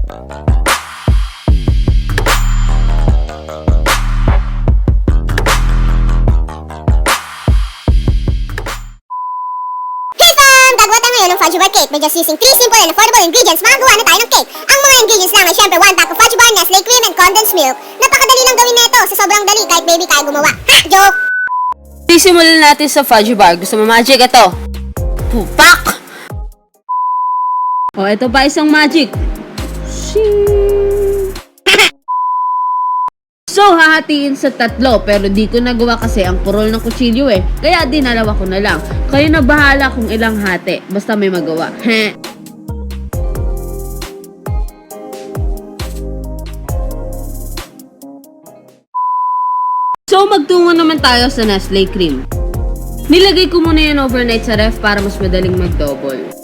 Gagawa tayo ngayon ng Fudgee bar cake by just using 3 simple and affordable ingredients. Makagawa na tayo ng cake. Ang mga ingredients namin, syempre 1 pack of Fudgee bar, Nestle cream, and condensed milk. Napakadali lang gawin nito. Sa sobrang dali, kahit baby kaya gumawa. Ha? Joke! Sisimulan natin sa Fudgee bar. Gusto mo magic? Ito. Pupak! O, ito pa isang magic. So, hahatiin sa 3, pero di ko nagawa kasi ang kurol ng kutsilyo eh. Kaya dinalawa ko na lang. Kayo na bahala kung ilang hati. Basta may magawa. Heh. So, magtungo naman tayo sa Nestle cream. Nilagay ko muna yan overnight sa ref para mas madaling mag-double.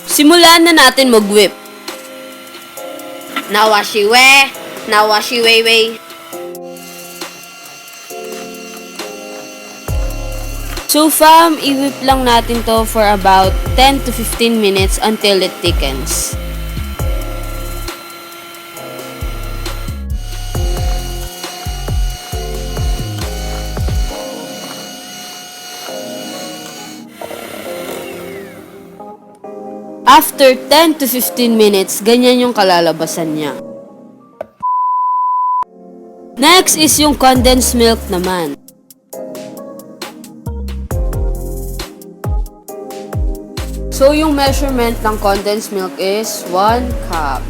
Simulan na natin mag-whip. Nawashiwe, nawashiweiwei. So fam, i-whip lang natin to for about 10 to 15 minutes until it thickens. After 10 to 15 minutes, ganyan yung kalalabasan niya. Next is yung condensed milk naman. So, yung measurement ng condensed milk is 1 cup.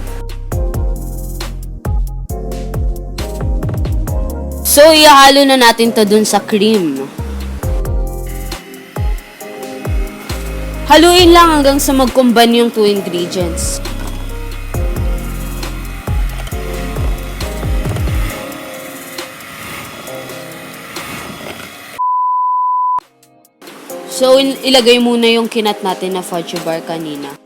So, ihalo na natin to dun sa cream. Haluin lang hanggang sa mag-combine yung 2 ingredients. So, ilagay muna yung kinat natin na Fudgee bar kanina.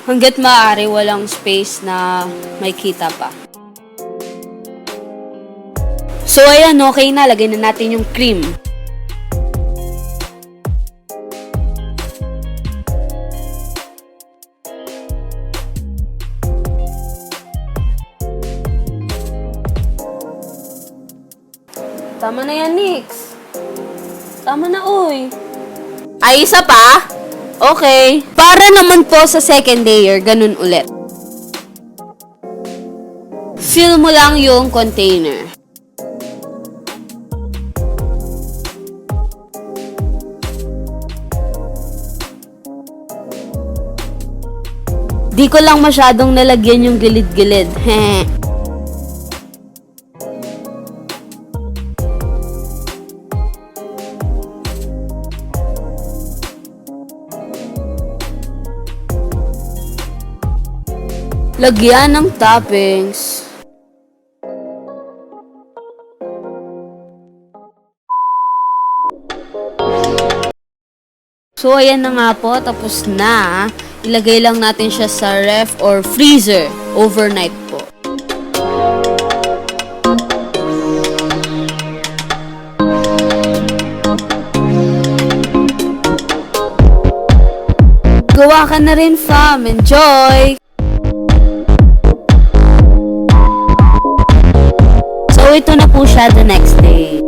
Hanggat maaari, walang space na may kita pa. So, ayan, okay na. Lagay na natin yung cream. Tama na yan, Nix. Tama na, uy. Ay, isa pa? Okay. Para naman po sa second layer, ganun ulit. Fill mo lang yung container. Di ko lang masyadong nalagyan yung gilid-gilid. Heh. Lagyan ng toppings. So, ayan na nga po. Tapos na. Ilagay lang natin siya sa ref or freezer overnight po. Gawa ka na rin, fam. Enjoy! So, ito na po siya the next day.